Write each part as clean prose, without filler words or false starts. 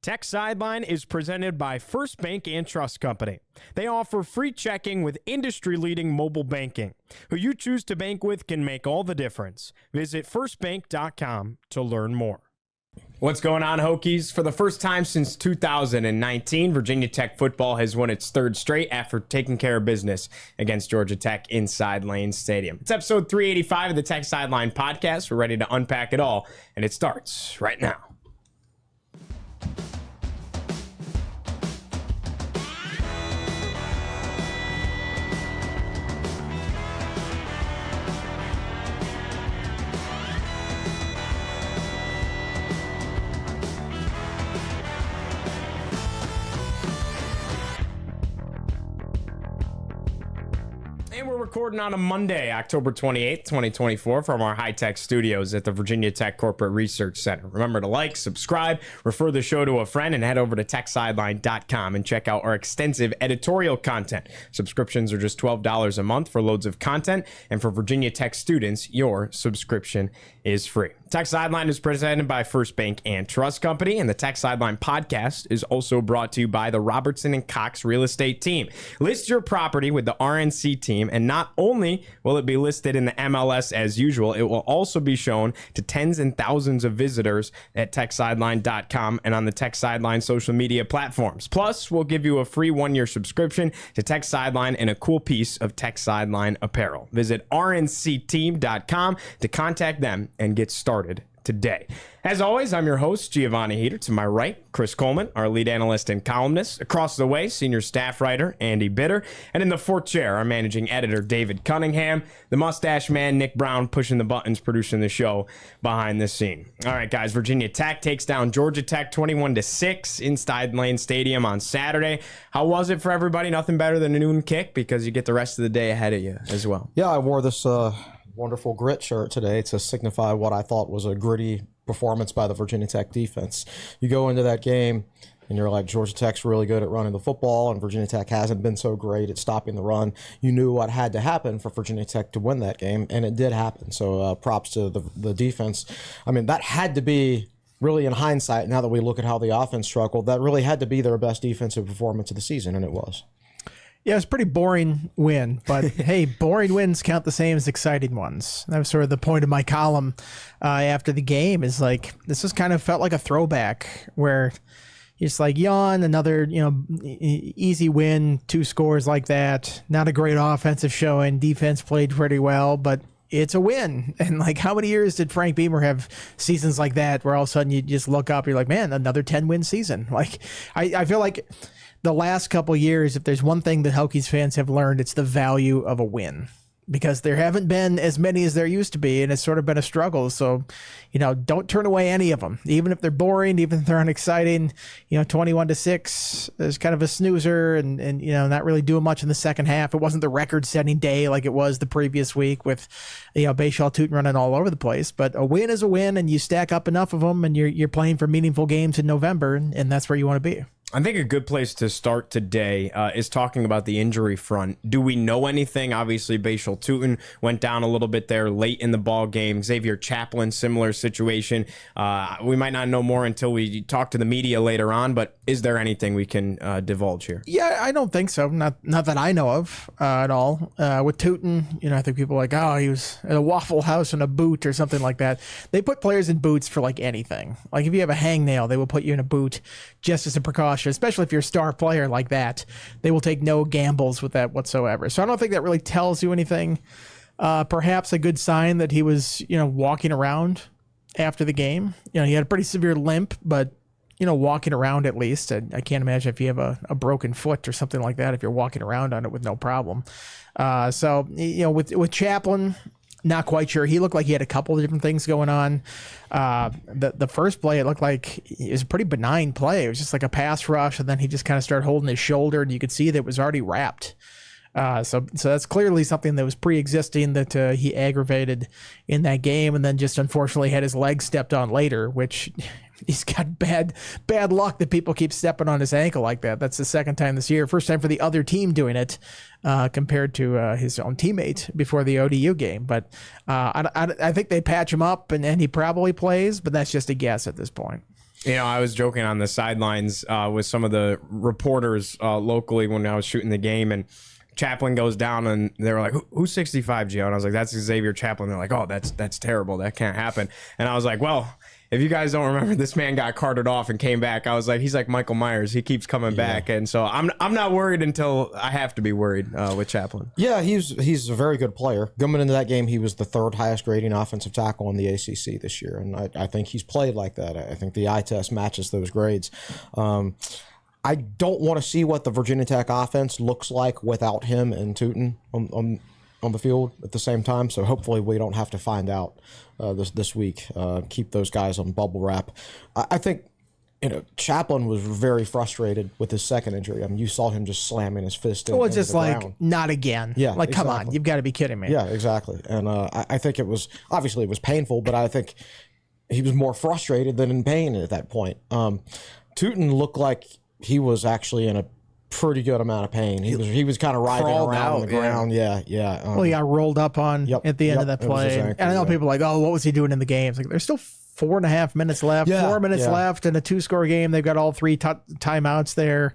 Tech Sideline is presented by First Bank and Trust Company. They offer free checking with industry-leading mobile banking. Who you choose to bank with can make all the difference. Visit firstbank.com to learn more. What's going on, Hokies? For the first time since 2019, Virginia Tech football has won its third straight after taking care of business against Georgia Tech inside Lane Stadium. It's episode 385 of the Tech Sideline podcast. We're ready to unpack it all, and it starts right now. And we're recording on a Monday, October 28th, 2024, from our high-tech studios at the Virginia Tech Corporate Research Center. Remember to like, subscribe, refer the show to a friend, and head over to techsideline.com and check out our extensive editorial content. Subscriptions are just $12 a month for loads of content, and for Virginia Tech students, your subscription is free. Tech Sideline is presented by First Bank and Trust Company, and the Tech Sideline podcast is also brought to you by the Robertson and Cox Real Estate Team. List your property with the RNC team, and not only will it be listed in the MLS as usual, it will also be shown to tens and thousands of visitors at techsideline.com and on the Tech Sideline social media platforms. Plus, we'll give you a free one-year subscription to Tech Sideline and a cool piece of Tech Sideline apparel. Visit rncteam.com to contact them and get started today. As always, I'm your host, Giovanni Heater. To my right, Chris Coleman, our lead analyst and columnist. Across the way, senior staff writer, Andy Bitter. And in the fourth chair, our managing editor, David Cunningham. The mustache man, Nick Brown, pushing the buttons, producing the show behind the scene. All right, guys, Virginia Tech takes down Georgia Tech 21-6 inside Lane Stadium on Saturday. How was it for everybody? Nothing better than a noon kick because you get the rest of the day ahead of you as well. Yeah, I wore this wonderful grit shirt today to signify what I thought was a gritty performance by the Virginia Tech defense. You go into that game and you're like, Georgia Tech's really good at running the football and Virginia Tech hasn't been so great at stopping the run. You knew what had to happen for Virginia Tech to win that game, and it did happen. So props to the defense. I mean, that had to be, really in hindsight, now that we look at how the offense struggled, that really had to be their best defensive performance of the season, and it was. Yeah, it was a pretty boring win, but hey, boring wins count the same as exciting ones. That was sort of the point of my column after the game, is like, this just kind of felt like a throwback where it's like, yawn, another, easy win, 2 scores like that. Not a great offensive showing. Defense played pretty well, but it's a win. And like, how many years did Frank Beamer have seasons like that where all of a sudden you just look up, you're like, man, another 10-win season. Like, I feel like the last couple of years, if there's one thing that Hokies fans have learned, it's the value of a win, because there haven't been as many as there used to be, and it's sort of been a struggle. So, don't turn away any of them, even if they're boring, even if they're unexciting. 21-6 is kind of a snoozer, and not really doing much in the second half. It wasn't the record-setting day like it was the previous week with Bashaw Tootin running all over the place. But a win is a win, and you stack up enough of them, and you're playing for meaningful games in November, and that's where you want to be. I think a good place to start today is talking about the injury front. Do we know anything? Obviously, Bashaw Tootin went down a little bit there late in the ball game. Xavier Chaplin, similar situation. We might not know more until we talk to the media later on, but is there anything we can divulge here? Yeah, I don't think so. Not that I know of at all. With Tootin, I think people are like, oh, he was at a Waffle House in a boot or something like that. They put players in boots for like anything. Like if you have a hangnail, they will put you in a boot just as a precaution, especially if you're a star player like that. They will take no gambles with that whatsoever. So I don't think that really tells you anything. Perhaps a good sign that he was, walking around after the game. He had a pretty severe limp, but, walking around at least. I can't imagine if you have a broken foot or something like that, if you're walking around on it with no problem. So, with Chaplin, not quite sure. He looked like he had a couple of different things going on. The first play, it looked like it was a pretty benign play. It was just like a pass rush, and then he just kind of started holding his shoulder, and you could see that it was already wrapped. So that's clearly something that was pre-existing that he aggravated in that game, and then just unfortunately had his leg stepped on later, which he's got bad luck that people keep stepping on his ankle like that. That's the second time this year. First time for the other team doing it compared to his own teammate before the ODU game. But I think they patch him up and he probably plays, but that's just a guess at this point. You know, I was joking on the sidelines with some of the reporters locally when I was shooting the game, and Chaplin goes down, and they were like, "Who's 65, Gio?" And I was like, "That's Xavier Chaplin." They're like, "Oh, that's terrible. That can't happen." And I was like, "Well, if you guys don't remember, this man got carted off and came back." I was like, "He's like Michael Myers. He keeps coming back." And so I'm not worried until I have to be worried with Chaplin. Yeah, he's a very good player. Coming into that game, he was the third highest grading offensive tackle in the ACC this year, and I think he's played like that. I think the eye test matches those grades. I don't want to see what the Virginia Tech offense looks like without him and Tootin on the field at the same time. So hopefully we don't have to find out this week. Keep those guys on bubble wrap. I think Chaplin was very frustrated with his second injury. I mean, you saw him just slamming his fist into just the like ground. not again. Yeah, like exactly. Come on, you've got to be kidding me. Yeah, exactly. And I think it was obviously it was painful, but I think he was more frustrated than in pain at that point. Tootin looked like he was actually in a pretty good amount of pain. He was kind of writhing around on the ground. Yeah. Well, he got rolled up on at the end of that play. Ankle, and I know people are like, "Oh, what was he doing in the game?" It's like there's still 4.5 minutes left. 4 minutes left in a 2-score game. They've got all 3 timeouts there.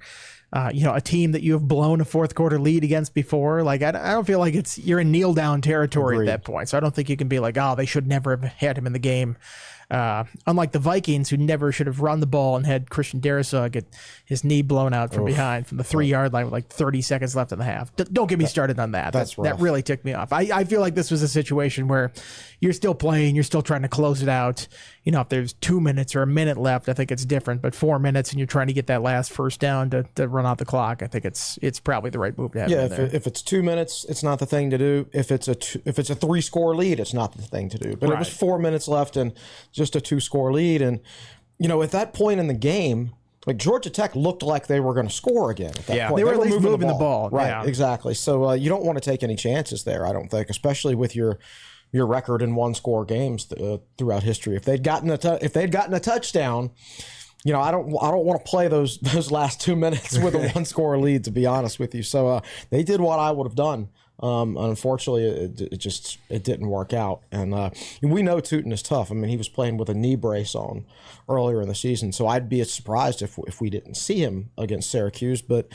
A team that you have blown a fourth quarter lead against before. Like I don't feel like you're in kneel down territory Agreed. at that point. So I don't think you can be like, "Oh, they should never have had him in the game." Unlike the Vikings, who never should have run the ball and had Christian Darrisaw get his knee blown out from behind from the 3-yard line with like 30 seconds left in the half. Don't get me started on that. That really ticked me off. I feel like this was a situation where you're still playing, you're still trying to close it out. If there's 2 minutes or a minute left, I think it's different. But 4 minutes and you're trying to get that last first down to run out the clock, I think it's probably the right move to have. Yeah, if it's 2 minutes, it's not the thing to do. If it's a 3-score lead, it's not the thing to do. But it was 4 minutes left and just a 2-score lead, and at that point in the game, like Georgia Tech looked like they were going to score again. At that point. They were at least moving the ball. Right, yeah. exactly. So you don't want to take any chances there. I don't think, especially with your record in 1-score games throughout history. If they'd gotten a touchdown, I don't want to play those last 2 minutes with a 1-score lead, to be honest with you. So they did what I would have done. Unfortunately, it didn't work out, and we know Tootin is tough. I mean, he was playing with a knee brace on earlier in the season, so I'd be surprised if we didn't see him against Syracuse. But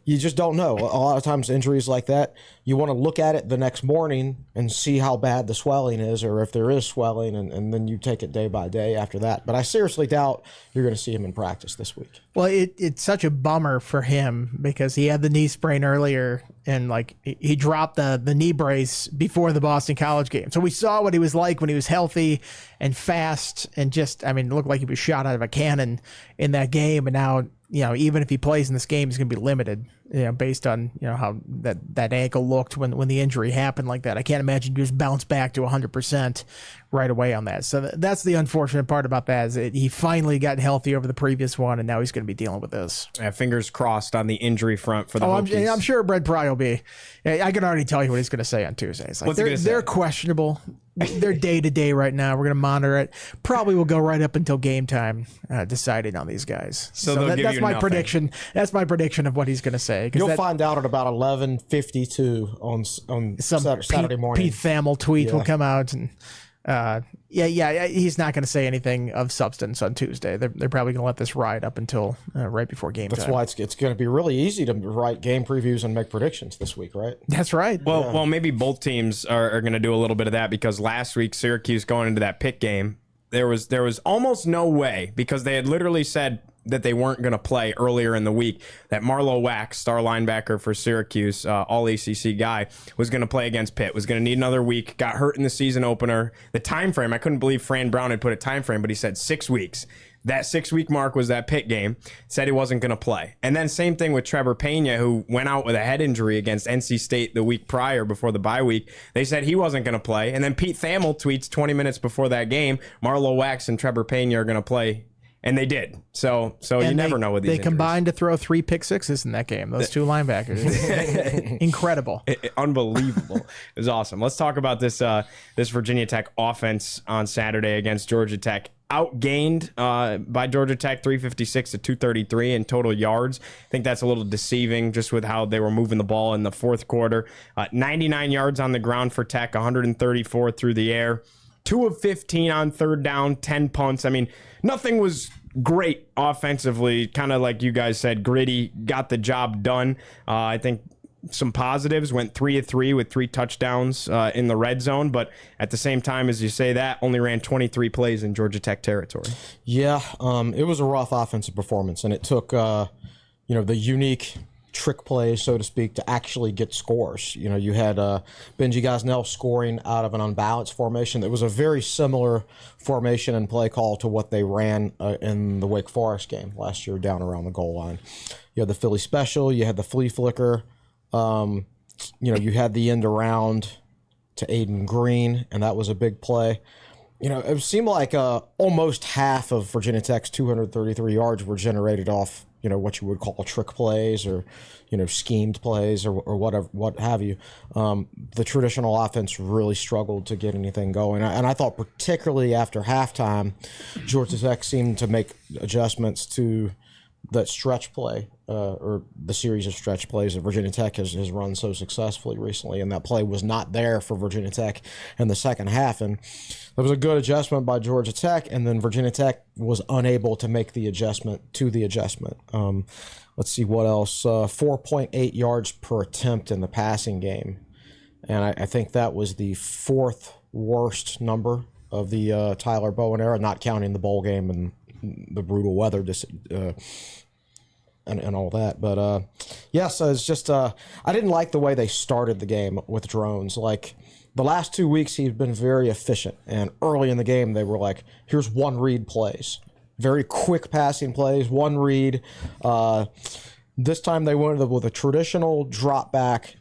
you just don't know. A lot of times, injuries like that, you want to look at it the next morning and see how bad the swelling is, or if there is swelling, and then you take it day by day after that. But I seriously doubt you're going to see him in practice this week. Well, it's such a bummer for him because he had the knee sprain earlier, and like he dropped the knee brace before the Boston College game. So we saw what he was like when he was healthy and fast, and it looked like he was shot out of a cannon in that game. And now, even if he plays in this game, he's going to be limited, based on, how that ankle looked when the injury happened like that. I can't imagine you just bounce back to 100% right away on that. So that's the unfortunate part about that, is that he finally got healthy over the previous one, and now he's going to be dealing with this. Yeah, fingers crossed on the injury front for the Hokies. I'm sure Brett Pry will be. I can already tell you what he's going to say on Tuesday. It's like they're questionable. They're day to day right now. We're going to monitor it. Probably will go right up until game time, deciding on these guys. So that's my prediction. That's my prediction of what he's going to say. You'll find out at about 11:52 on Saturday morning. Pete Thamel tweet will come out, and he's not going to say anything of substance on Tuesday. They're probably going to let this ride up until right before game time. That's why it's going to be really easy to write game previews and make predictions this week, right? That's right. Well, maybe both teams are going to do a little bit of that, because last week Syracuse going into that Pitt game, there was almost no way, because they had literally said that they weren't going to play earlier in the week, that Marlowe Wax, star linebacker for Syracuse, all ACC guy, was going to play against Pitt, was going to need another week, got hurt in the season opener. The time frame, I couldn't believe Fran Brown had put a time frame, but he said 6 weeks. That 6-week mark was that Pitt game, said he wasn't going to play. And then same thing with Trevor Pena, who went out with a head injury against NC State the week prior before the bye week. They said he wasn't going to play. And then Pete Thamel tweets 20 minutes before that game, Marlowe Wax and Trevor Pena are going to play. And they did. So you never know with these injuries. They combined to throw 3 pick sixes in that game, those 2 linebackers. Incredible. Unbelievable. It was awesome. Let's talk about this Virginia Tech offense on Saturday against Georgia Tech. Outgained by Georgia Tech 356 to 233 in total yards. I think that's a little deceiving just with how they were moving the ball in the fourth quarter. 99 yards on the ground for Tech, 134 through the air. 2 of 15 on third down, 10 punts. I mean, nothing was great offensively, kind of like you guys said, gritty, got the job done. I think some positives, went 3 of 3 with 3 touchdowns in the red zone, but at the same time, as you say that, only ran 23 plays in Georgia Tech territory. Yeah, it was a rough offensive performance, and it took the unique trick plays, so to speak, to actually get scores. You had Benji Gosnell scoring out of an unbalanced formation. It was a very similar formation and play call to what they ran in the Wake Forest game last year down around the goal line. You had the Philly special, you had the flea flicker, you had the end around to Aiden Green, and that was a big play. It seemed like almost half of Virginia Tech's 233 yards were generated off what you would call trick plays or, schemed plays or whatever, what have you. The traditional offense really struggled to get anything going. And I thought particularly after halftime, Georgia Tech seemed to make adjustments to that stretch play or the series of stretch plays that Virginia Tech has run so successfully recently. And that play was not there for Virginia Tech in the second half. And there was a good adjustment by Georgia Tech, and then Virginia Tech was unable to make the adjustment to the adjustment. Let's see what else. 4.8 yards per attempt in the passing game. And I think that was the 4th worst number of the Tyler Bowen era, not counting the bowl game and the brutal weather and all that. But so it's just I didn't like the way they started the game with drones. Like the last 2 weeks, he's been very efficient. And early in the game, they were like, here's one read plays. Very quick passing plays, one read. This time they went with a traditional drop back,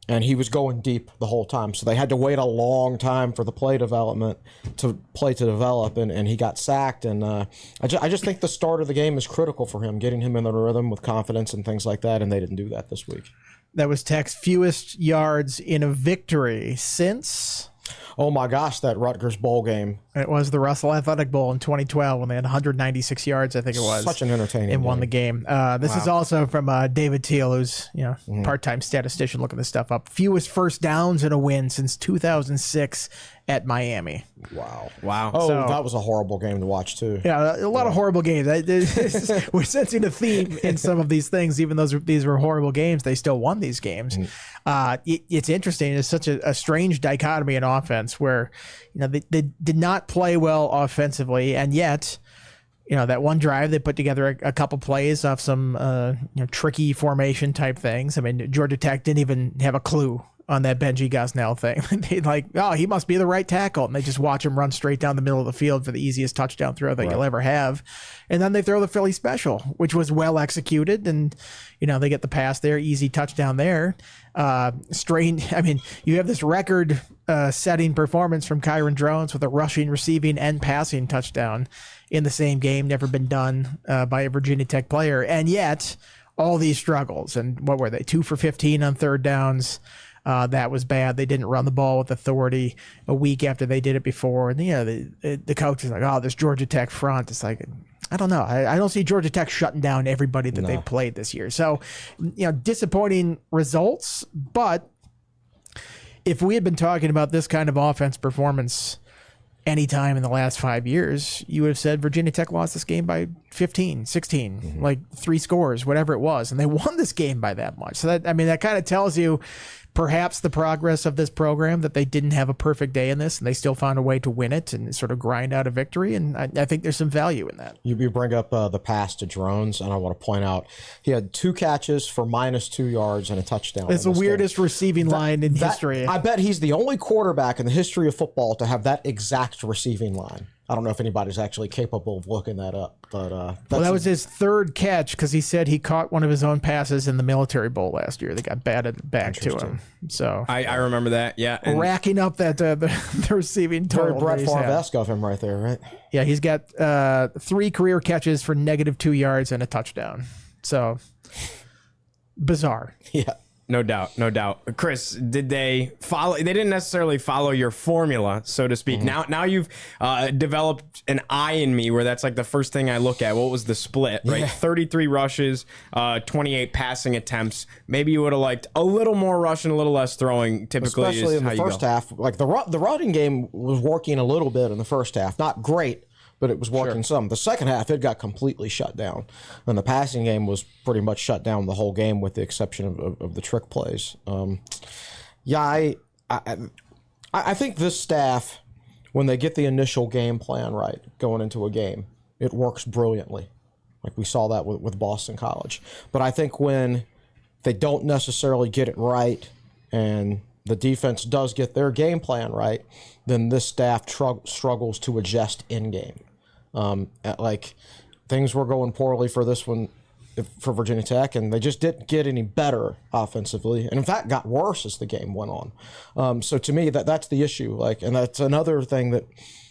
and he was going deep the whole time. So they had to wait a long time for the play to develop, and he got sacked. And I just think the start of the game is critical for him, getting him in the rhythm with confidence and things like that, and they didn't do that this week. That was Tech's fewest yards in a victory since... Oh my gosh, that Rutgers Bowl game. It was the Russell Athletic Bowl in 2012 when they had 196 yards, I think it was. Such an entertaining and game. Won the game. This is also from David Teal, who's part-time statistician looking this stuff up. Fewest first downs in a win since 2006 at Miami. Wow. Oh, that was a horrible game to watch, too. Yeah, a lot of horrible games. We're sensing a theme in some of these things. Even though these were horrible games, they still won these games. It's interesting. It's such a strange dichotomy in offense where they did not play well offensively, and yet that one drive they put together a couple plays off some tricky formation type things. I mean, Georgia Tech didn't even have a clue on that Benji Gosnell thing. They like, oh, he must be the right tackle. And they just watch him run straight down the middle of the field for the easiest touchdown throw that you'll ever have. And then they throw the Philly special, which was well executed. And, they get the pass there, easy touchdown there. Strange. I mean, you have this record setting performance from Kyron Drones with a rushing, receiving, and passing touchdown in the same game. Never been done by a Virginia Tech player. And yet, all these struggles. And what were they? 2 for 15 on third downs. That was bad. They didn't run the ball with authority a week after they did it before. And, the coach is like, oh, this Georgia Tech front. It's like, I don't know. I don't see Georgia Tech shutting down everybody that they've played this year. So, disappointing results. But if we had been talking about this kind of offense performance anytime in the last 5 years, you would have said Virginia Tech lost this game by 15, 16, like 3 scores, whatever it was. And they won this game by that much. So that kind of tells you perhaps the progress of this program, that they didn't have a perfect day in this and they still found a way to win it and sort of grind out a victory. And I think there's some value in that. You bring up the pass to Drones, and I want to point out he had 2 catches for -2 yards and a touchdown. It's the weirdest receiving line in history. I bet he's the only quarterback in the history of football to have that exact receiving line. I don't know if anybody's actually capable of looking that up, but that was his 3rd catch, because he said he caught one of his own passes in the Military Bowl last year. They got batted back to him. So I remember that. Yeah, and racking up that the receiving total. Very Brett Favre-esque of him right there, right? Yeah, he's got 3 career catches for -2 yards and a touchdown. So bizarre. Yeah. No doubt. Chris, did they follow? They didn't necessarily follow your formula, so to speak. Now you've developed an eye in me where that's like the first thing I look at. What was the split, right? 33 rushes, 28 passing attempts. Maybe you would have liked a little more rushing, a little less throwing. Typically, especially in the first half. Like the running game was working a little bit in the first half. Not great, but it was working some. The second half, it got completely shut down. And the passing game was pretty much shut down the whole game with the exception of the trick plays. I think this staff, when they get the initial game plan right going into a game, it works brilliantly. Like we saw that with Boston College. But I think when they don't necessarily get it right and the defense does get their game plan right, then this staff struggles to adjust in game. Like things were going poorly for this one for Virginia Tech, and they just didn't get any better offensively, and in fact got worse as the game went on. So to me, that's the issue. Like, and that's another thing that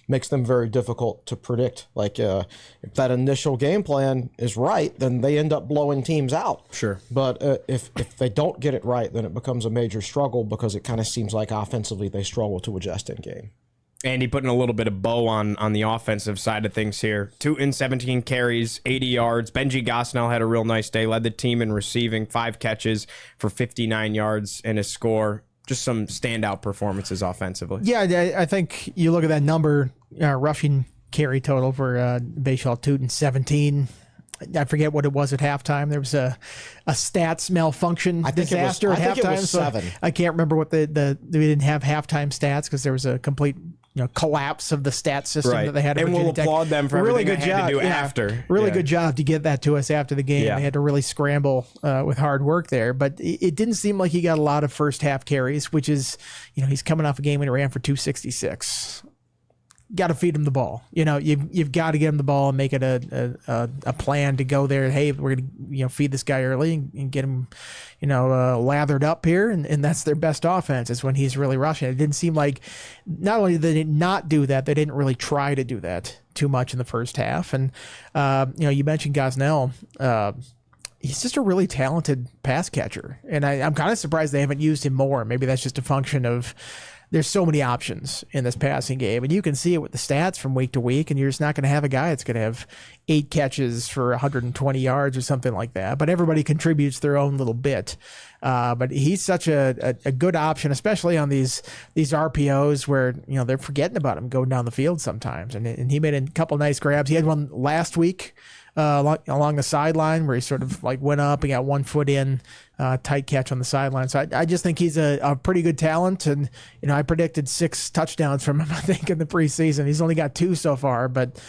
makes them very difficult to predict. Like, if that initial game plan is right, then they end up blowing teams out. Sure. But if they don't get it right, then it becomes a major struggle because it kind of seems like offensively they struggle to adjust in game. Andy putting a little bit of bow on the offensive side of things here. 17 carries, 80 yards. Benji Gosnell had a real nice day. Led the team in receiving, 5 catches for 59 yards and a score. Just some standout performances offensively. Yeah, I think you look at that number, rushing carry total for Bayshall Tootin, 17. I forget what it was at halftime. There was a stats malfunction disaster at halftime. I think it was 7. So I can't remember what we didn't have halftime stats because there was a complete collapse of the stat system that they had. And we'll applaud them for everything they had to do after. Really good job to get that to us after the game. They had to really scramble with hard work there. But it didn't seem like he got a lot of first half carries, which is, he's coming off a game when he ran for 266. Got to feed him the ball. You've got to get him the ball and make it a plan to go there. Hey, we're gonna feed this guy early and get him lathered up here, and that's their best offense is when he's really rushing. It didn't seem like not only did they not do that, they didn't really try to do that too much in the first half. And you mentioned Gosnell. He's just a really talented pass catcher, and I'm kind of surprised they haven't used him more. Maybe that's just a function of there's so many options in this passing game, and you can see it with the stats from week to week, and you're just not going to have a guy that's going to have 8 catches for 120 yards or something like that. But everybody contributes their own little bit. But he's such a good option, especially on these RPOs where they're forgetting about him going down the field sometimes. And he made a couple nice grabs. He had one last week along the sideline where he sort of like went up and got 1 foot in, tight catch on the sideline. So I just think he's a pretty good talent. And, I predicted 6 touchdowns from him, I think, in the preseason. He's only got 2 so far, but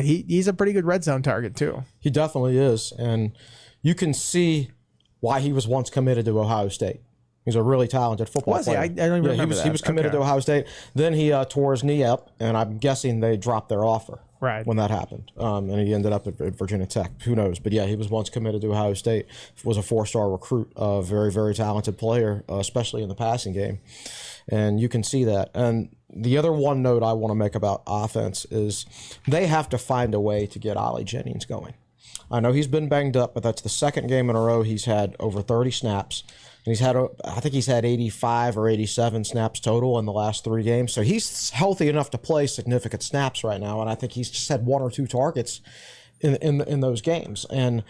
he's a pretty good red zone target too. He definitely is. And you can see why he was once committed to Ohio State. He's a really talented football player. I don't even remember that. He was committed to Ohio State. Then he tore his knee up, and I'm guessing they dropped their offer when that happened. And he ended up at Virginia Tech. Who knows? But yeah, he was once committed to Ohio State. Was a 4-star recruit, a very, very talented player, especially in the passing game. And you can see that. And the other one note I want to make about offense is they have to find a way to get Ollie Jennings going. I know he's been banged up, but that's the second game in a row he's had over 30 snaps. And I think he's had 85 or 87 snaps total in the last 3 games. So he's healthy enough to play significant snaps right now. And I think he's just had 1 or 2 targets in those games. And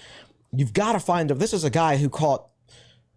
you've got to this is a guy who caught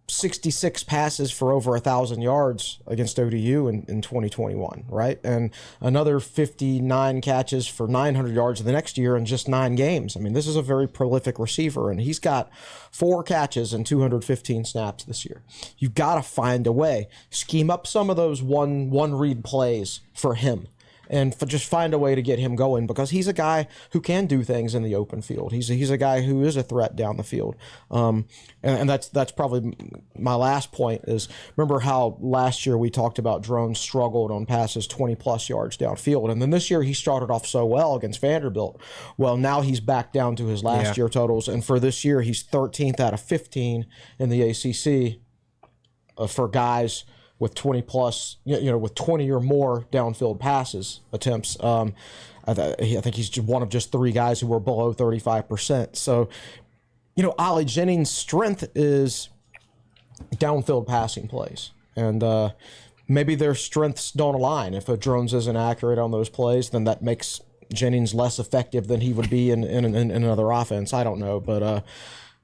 66 passes for over 1,000 yards against ODU in 2021, right? And another 59 catches for 900 yards the next year in just 9 games. I mean, this is a very prolific receiver, and he's got 4 catches and 215 snaps this year. You've got to find a way. Scheme up some of those one read plays for him. And just find a way to get him going because he's a guy who can do things in the open field. He's a guy who is a threat down the field. And that's probably my last point is remember how last year we talked about Drones struggled on passes 20-plus yards downfield. And then this year he started off so well against Vanderbilt. Well, now he's back down to his last year totals. And for this year, he's 13th out of 15 in the ACC for guys with 20-plus, with 20 or more downfield passes attempts. I think he's one of just 3 guys who were below 35%. So, Ollie Jennings' strength is downfield passing plays. And maybe their strengths don't align. If a Drones isn't accurate on those plays, then that makes Jennings less effective than he would be in another offense. I don't know. But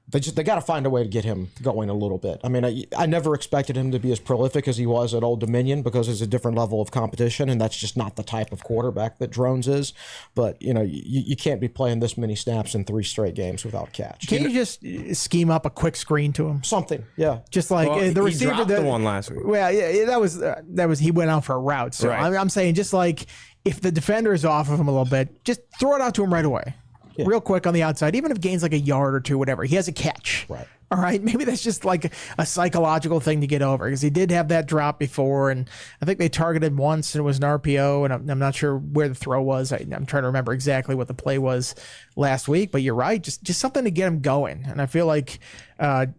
they got to find a way to get him going a little bit. I mean, I never expected him to be as prolific as he was at Old Dominion because it's a different level of competition, and that's just not the type of quarterback that Drones is. But, you can't be playing this many snaps in 3 straight games without a catch. Can you just scheme up a quick screen to him? Something, yeah. Just like Well, the he receiver. dropped the one last week. Well, yeah, that was he went out for a route. So Right. I'm saying just like if the defender is off of him a little bit, just throw it out to him right away. Yeah. Real quick on the outside, even if it gains like a yard or 2, whatever, he has a catch. Right. All right, maybe that's just like a psychological thing to get over because he did have that drop before, and I think they targeted once and it was an RPO, and I'm not sure where the throw was. I'm trying to remember exactly what the play was last week, but you're right, just something to get him going, and I feel like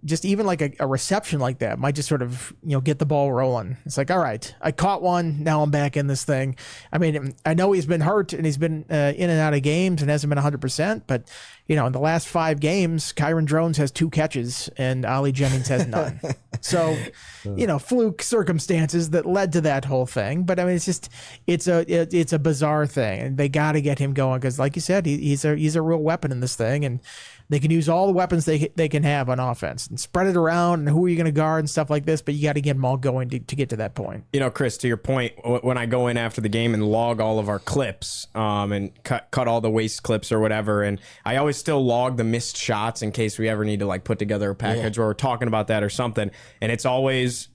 just even like a reception like that might just sort of get the ball rolling. It's like, all right, I caught one, now I'm back in this thing. I mean, I know he's been hurt and he's been in and out of games and hasn't been 100%, but in the last 5 games, Kyron Drones has 2 catches and Ali Jennings has none. So, fluke circumstances that led to that whole thing. But I mean, it's a bizarre thing, and they got to get him going because, like you said, he's a real weapon in this thing, and they can use all the weapons they can have on offense and spread it around and who are you going to guard and stuff like this, but you got to get them all going to get to that point. Chris, to your point, when I go in after the game and log all of our clips and cut all the waste clips or whatever, and I always still log the missed shots in case we ever need to put together a package where we're talking about that or something, and it's always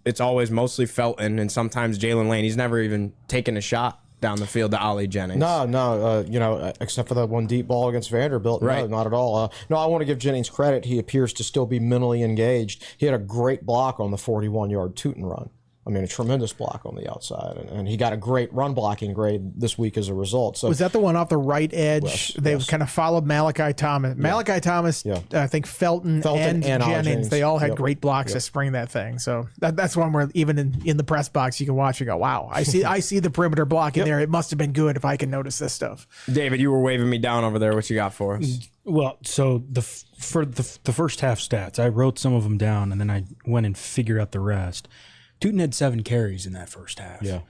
mostly Felton and sometimes Jalen Lane. He's never even taken a shot down the field to Ali Jennings. No, except for that one deep ball against Vanderbilt. Right. No, not at all. No, I want to give Jennings credit. He appears to still be mentally engaged. He had a great block on the 41-yard Tootin run. I mean, a tremendous block on the outside, and he got a great run blocking grade this week as a result. So was that the one off the right edge? Yes, They kind of followed Malachi Thomas. Malachi Thomas, I think Felton and Jennings, they all had great blocks to spring that thing. So that's one where even in the press box you can watch and go, wow, I see the perimeter blocking there. It must have been good if I can notice this stuff. David, you were waving me down over there. What you got for us? Well, so for the first half stats, I wrote some of them down, and then I went and figured out the rest. Tootin had 7 carries in that first half. Yeah.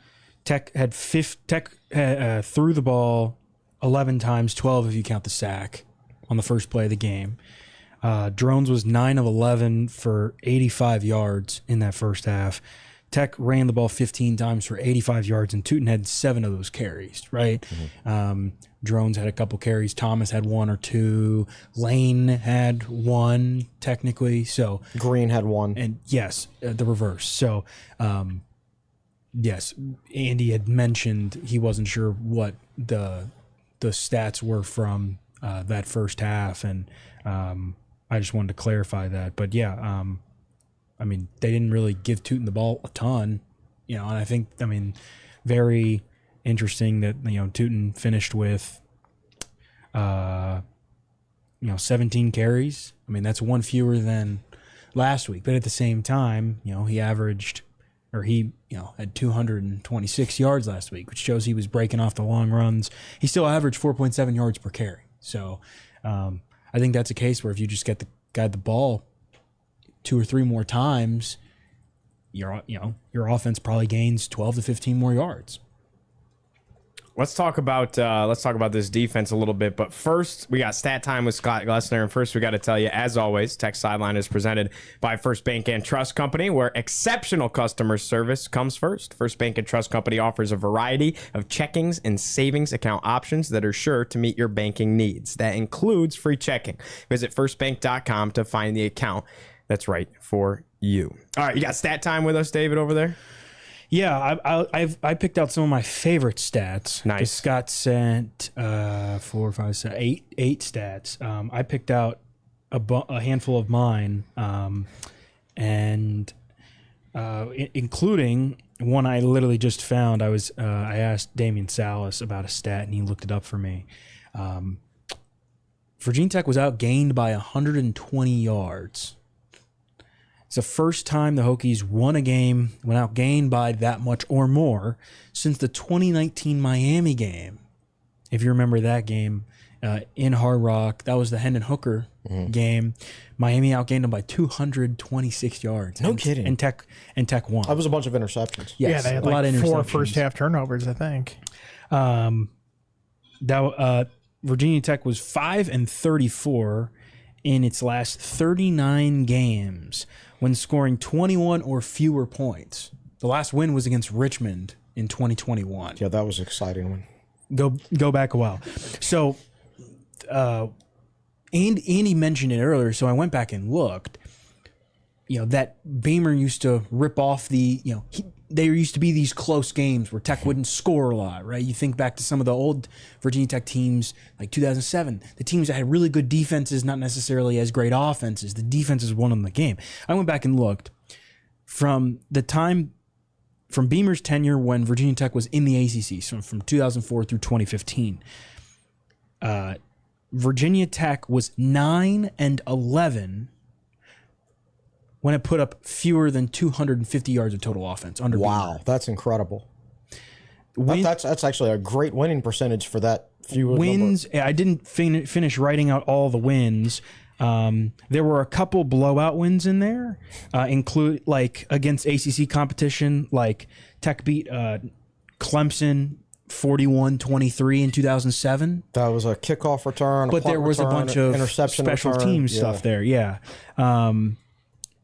Tech threw the ball 11 times, 12 if you count the sack on the first play of the game. Drones was 9 of 11 for 85 yards in that first half. Tech ran the ball 15 times for 85 yards, and Tootin had 7 of those carries, right? Mm-hmm. Drones had a couple carries. Thomas had 1 or 2. Lane had 1, technically. So Green had 1. And yes, the reverse. So, yes, Andy had mentioned he wasn't sure what the stats were from that first half, and I just wanted to clarify that. But yeah, I mean, they didn't really give Tootin the ball a ton, and I think, very interesting that, Tootin finished with, 17 carries. I mean, that's 1 fewer than last week. But at the same time, he averaged, or he, had 226 yards last week, which shows he was breaking off the long runs. He still averaged 4.7 yards per carry. So I think that's a case where if you just get the guy the ball 2 or 3 more times, your offense probably gains 12 to 15 more yards. Let's talk about this defense a little bit, but first we got Stat Time with Scott Glesner, and first we got to tell you, as always, Tech Sideline is presented by First Bank and Trust Company, where exceptional customer service comes first. First Bank and Trust Company offers a variety of checkings and savings account options that are sure to meet your banking needs. That includes free checking. Visit firstbank.com to find the account that's right for you. All right, you got Stat Time with us, David, over there? Yeah, I picked out some of my favorite stats. Nice. Scott sent 4, 5, 6, 8 stats. I picked out a handful of mine, and including one I literally just found. I asked Damian Salas about a stat, and he looked it up for me. Virginia Tech was outgained by 120 yards. It's the first time the Hokies won a game when outgained by that much or more since the 2019 Miami game. If you remember that game in Hard Rock, that was the Hendon Hooker game. Miami outgained them by 226 yards. No kidding. And Tech won. That was a bunch of interceptions. Yes, they had a lot of 4 interceptions. first half turnovers, I think. Virginia Tech was 5-34 in its last 39 games when scoring 21 or fewer points. The last win was against Richmond in 2021. Yeah, that was an exciting one. Go back a while. So, Andy mentioned it earlier, so I went back and looked. That Beamer used to rip off there used to be these close games where Tech wouldn't score a lot, right? You think back to some of the old Virginia Tech teams, like 2007, the teams that had really good defenses, not necessarily as great offenses. The defenses won them the game. I went back and looked from Beamer's tenure when Virginia Tech was in the ACC, so from 2004 through 2015. Virginia Tech was 9-11 when it put up fewer than 250 yards of total offense under Wow, Beamer. that's incredible. That's actually a great winning percentage for that few wins. number. I didn't finish writing out all the wins. There were a couple blowout wins in there, include like against ACC competition, like Tech beat Clemson 41-23 in 2007. That was a kickoff return, But there was a bunch of interception special return. teams stuff there. Yeah.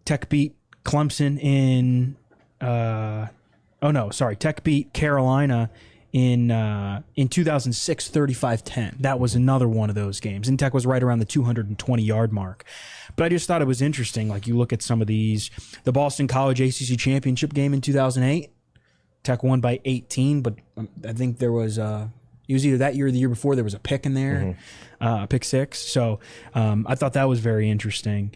Tech beat Clemson in Tech beat Carolina in 2006 35-10. That was another one of those games. And Tech was right around the 220-yard mark. But I just thought it was interesting. Like you look at some of these, the Boston College ACC championship game in 2008, Tech won by 18, but I think there was it was either that year or the year before, there was a pick in there, a pick six. So I thought that was very interesting.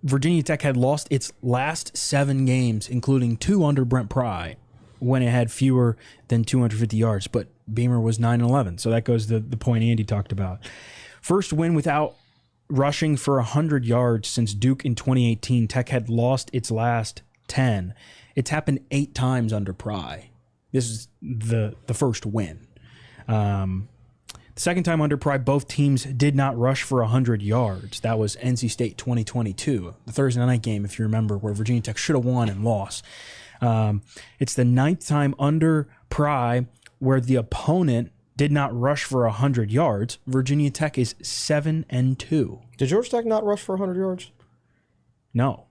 Virginia Tech had lost its last 7 games, including 2 under Brent Pry, when it had fewer than 250 yards. But Beamer was 9-11, so that goes to the point Andy talked about. First win without rushing for 100 yards since Duke in 2018. Tech had lost its last 10. It's happened 8 times under Pry. This is the first win. The second time under Pry, both teams did not rush for 100 yards. That was NC State 2022, the Thursday night game, if you remember, where Virginia Tech should have won and lost. It's the 9th time under Pry where the opponent did not rush for 100 yards. Virginia Tech is 7-2. Did Georgia Tech not rush for 100 yards? No.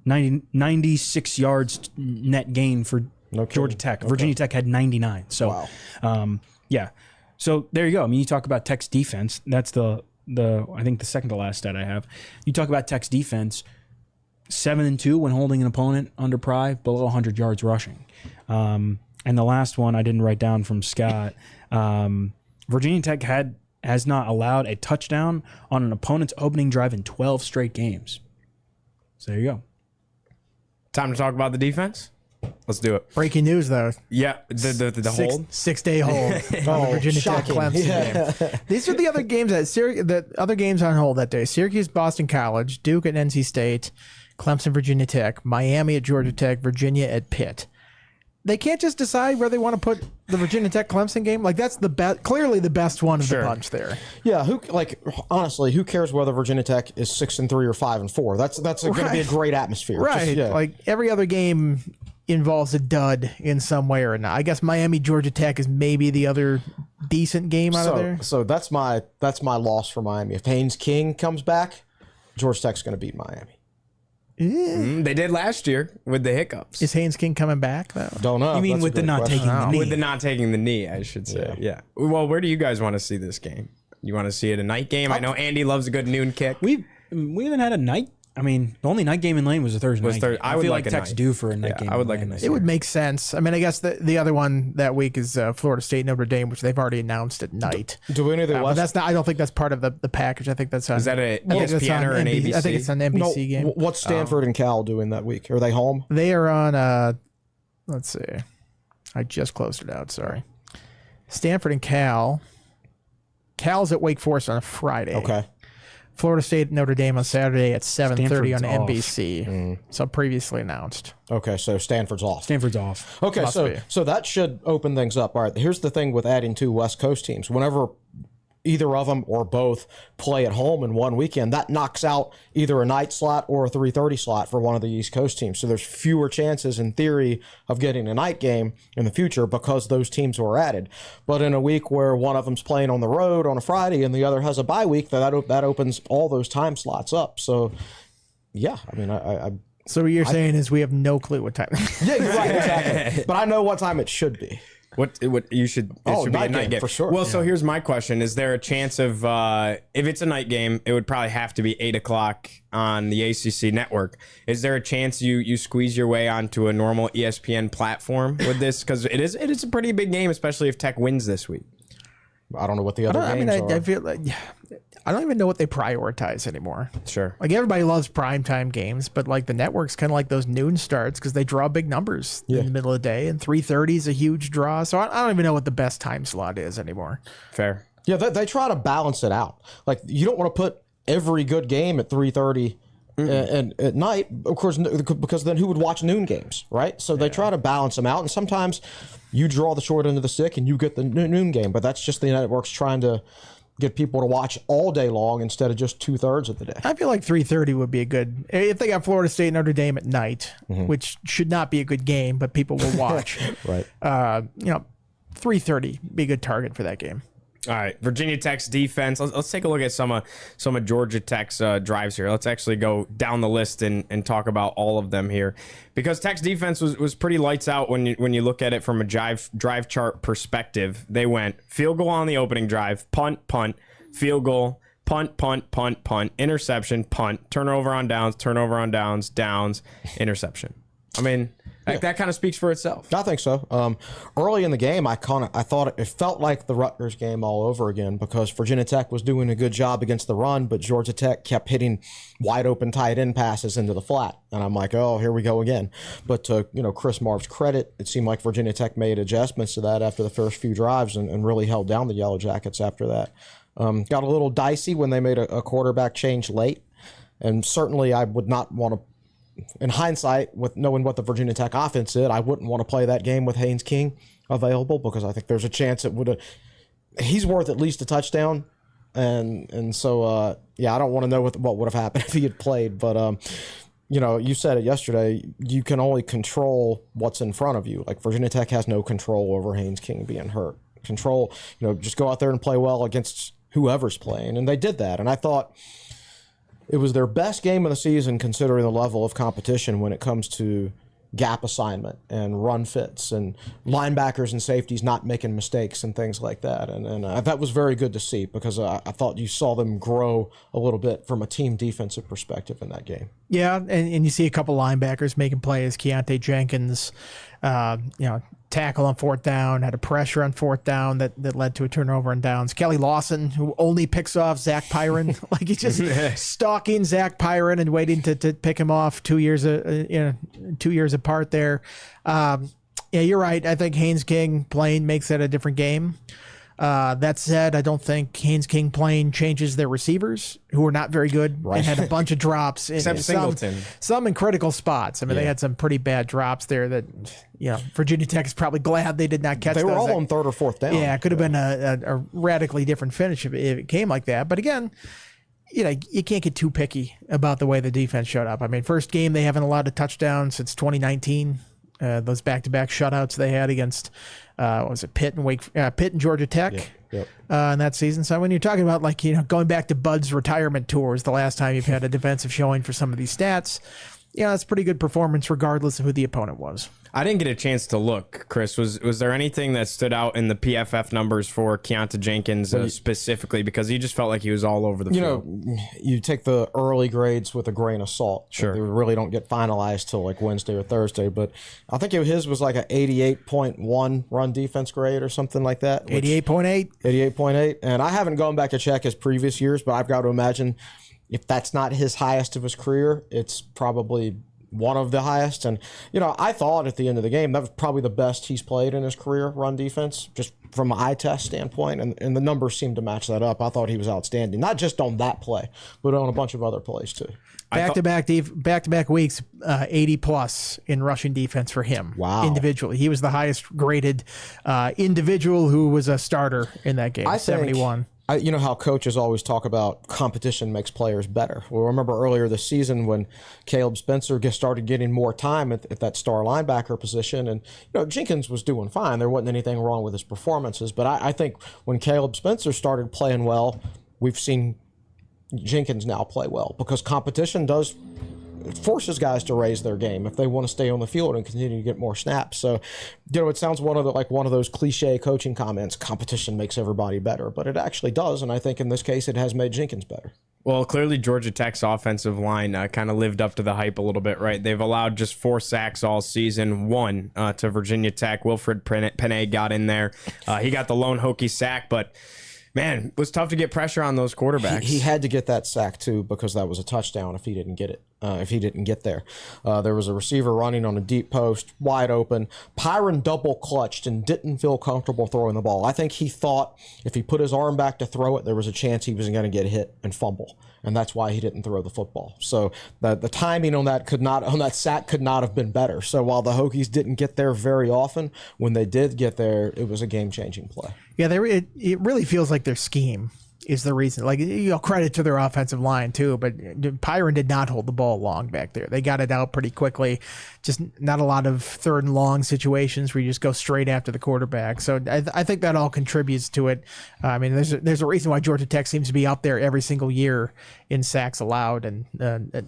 96 yards net gain for Georgia Tech. Okay. Virginia Tech had 99. So, wow. Yeah. So there you go. I mean, you talk about Tech's defense. That's the I think the second to last stat I have. You talk about Tech's defense, 7-2 when holding an opponent under Pry below 100 yards rushing. And the last one I didn't write down from Scott. Virginia Tech has not allowed a touchdown on an opponent's opening drive in 12 straight games. So there you go. Time to talk about the defense? Let's do it. Breaking news, though. Yeah, the hold. 6-day hold on the Virginia Tech Clemson game. These are the other games the other games on hold that day. Syracuse, Boston College, Duke at NC State, Clemson, Virginia Tech, Miami at Georgia Tech, Virginia at Pitt. They can't just decide where they want to put the Virginia Tech Clemson game. Like that's clearly the best one of the bunch there. Yeah, honestly, who cares whether Virginia Tech is 6-3 or 5-4? That's going to be a great atmosphere. Right. Like every other game involves a dud in some way or not. I guess Miami Georgia Tech is maybe the other decent game out of there. So that's my loss for Miami. If Haynes King comes back, Georgia Tech's going to beat Miami. They did last year with the hiccups. Is Haynes King coming back though? Don't know. You mean with the not taking the knee? With the not taking the knee, I should say. Yeah. Well, where do you guys want to see this game? You want to see it a night game? I know Andy loves a good noon kick. We haven't had a night. I mean, the only night game in Lane was a Thursday night. I feel like Tech's due for a night game. I would like a night. It would make sense. I mean, I guess the other one that week is Florida State Notre Dame, which they've already announced at night. Do any of the but that's not. I don't think that's part of the package. I think that's on. Is that a ESPN or an ABC? I think it's an NBC game. What's Stanford and Cal doing that week? Are they home? They are on. Let's see. I just closed it out. Sorry. Stanford and Cal. Cal's at Wake Forest on a Friday. Okay. Florida State Notre Dame on Saturday at 7:30 on Stanford's NBC. So previously announced. Okay, so Stanford's off. Stanford's off. Okay, so that should open things up. All right, here's the thing with adding 2 West Coast teams. Whenever either of them or both play at home in one weekend, that knocks out either a night slot or a 3:30 slot for one of the East Coast teams. So there's fewer chances in theory of getting a night game in the future because those teams were added. But in a week where one of them's playing on the road on a Friday and the other has a bye week, that opens all those time slots up. So yeah, I mean, So what you're saying is we have no clue what time. yeah, you're right, exactly. But I know what time it should be. What you should it should be a night game for sure. Well, so here's my question: is there a chance of if it's a night game, it would probably have to be 8 o'clock on the ACC network? Is there a chance you squeeze your way onto a normal ESPN platform with this? Because it is a pretty big game, especially if Tech wins this week. I don't know what the other games are. I feel like I don't even know what they prioritize anymore. Sure. Like everybody loves primetime games, but like the network's kind of like those noon starts because they draw big numbers in the middle of the day, and 3:30 is a huge draw. So I don't even know what the best time slot is anymore. Fair. Yeah, they try to balance it out. Like you don't want to put every good game at 3:30 and at night, of course, because then who would watch noon games, right? So they try to balance them out, and sometimes you draw the short end of the stick and you get the noon game, but that's just the networks trying to get people to watch all day long instead of just 2/3 of the day. I feel like 3:30 would be a good if they got Florida State Notre Dame at night, which should not be a good game, but people will watch. Right. 3:30 be a good target for that game. All right, Virginia Tech's defense. Let's take a look at some of Georgia Tech's drives here. Let's actually go down the list and talk about all of them here, because Tech's defense was pretty lights out when you look at it from a drive chart perspective. They went field goal on the opening drive, punt, field goal, punt, interception, punt, turnover on downs, downs, interception. I mean, that kind of speaks for itself. I think so. Early in the game, I thought it felt like the Rutgers game all over again because Virginia Tech was doing a good job against the run, but Georgia Tech kept hitting wide open tight end passes into the flat, and I'm like, oh, here we go again. But to Chris Marv's credit, it seemed like Virginia Tech made adjustments to that after the first few drives and really held down the Yellow Jackets after that. Got a little dicey when they made a quarterback change late, and certainly I would not want to. In hindsight, with knowing what the Virginia Tech offense did, I wouldn't want to play that game with Haynes King available because I think there's a chance it would have. He's worth at least a touchdown, and so I don't want to know what would have happened if he had played. But you said it yesterday. You can only control what's in front of you. Like Virginia Tech has no control over Haynes King being hurt. Control, just go out there and play well against whoever's playing, and they did that. And I thought. It was their best game of the season considering the level of competition when it comes to gap assignment and run fits and linebackers and safeties not making mistakes and things like that. And that was very good to see because I thought you saw them grow a little bit from a team defensive perspective in that game. Yeah, and you see a couple linebackers making plays. Keontae Jenkins, tackle on fourth down, had a pressure on fourth down that led to a turnover on downs. Kelly Lawson, who only picks off Zach Pyron, like he's just stalking Zach Pyron and waiting to pick him off 2 years 2 years apart there. You're right. I think Haynes King playing makes that a different game. That said, I don't think Haynes King playing changes their receivers, who were not very good and had a bunch of drops. Except Singleton. Some in critical spots. I mean, they had some pretty bad drops there that, Virginia Tech is probably glad they did not catch those. They were all on third or fourth down. Yeah, it could have been a radically different finish if it came like that. But again, you can't get too picky about the way the defense showed up. I mean, first game they haven't allowed a touchdown since 2019. Those back-to-back shutouts they had against Pitt and Georgia Tech in that season. So when you're talking about going back to Bud's retirement tours, the last time you've had a defensive showing for some of these stats, that's pretty good performance regardless of who the opponent was. I didn't get a chance to look, Chris. Was there anything that stood out in the PFF numbers for Keontae Jenkins specifically? Because he just felt like he was all over the field. You take the early grades with a grain of salt. Sure. They really don't get finalized till Wednesday or Thursday. But I think his was like an 88.1 run defense grade or something like that. 88.8. 88.8. And I haven't gone back to check his previous years, but I've got to imagine if that's not his highest of his career, it's probably one of the highest. And, I thought at the end of the game, that was probably the best he's played in his career, run defense, just from an eye test standpoint. And the numbers seemed to match that up. I thought he was outstanding, not just on that play, but on a bunch of other plays too. Back-to-back weeks, 80-plus in rushing defense for him. Wow. Individually. He was the highest graded individual who was a starter in that game, 71. you know how coaches always talk about competition makes players better. Well, remember earlier this season when Caleb Spencer started getting more time at that star linebacker position, and Jenkins was doing fine. There wasn't anything wrong with his performances, but I think when Caleb Spencer started playing well, we've seen Jenkins now play well because competition forces guys to raise their game if they want to stay on the field and continue to get more snaps. So, it sounds one of those cliche coaching comments, competition makes everybody better, but it actually does, and I think in this case it has made Jenkins better. Well, clearly Georgia Tech's offensive line kind of lived up to the hype a little bit, right? They've allowed just 4 sacks all season, 1 to Virginia Tech. Wilfred Panay got in there. He got the lone Hokie sack, but man, it was tough to get pressure on those quarterbacks. He had to get that sack too because that was a touchdown if he didn't get it. If he didn't get there. There was a receiver running on a deep post, wide open. Pyron double clutched and didn't feel comfortable throwing the ball. I think he thought if he put his arm back to throw it, there was a chance he was going to get hit and fumble. And that's why he didn't throw the football. So the timing on that sack could not have been better. So while the Hokies didn't get there very often, when they did get there, it was a game-changing play. Yeah, it really feels like their scheme is the reason. Like, credit to their offensive line too, but Pyron did not hold the ball long back there. They got it out pretty quickly. Just not a lot of 3rd and long situations where you just go straight after the quarterback. So I think that all contributes to it. I mean, there's a reason why Georgia Tech seems to be up there every single year in sacks allowed, and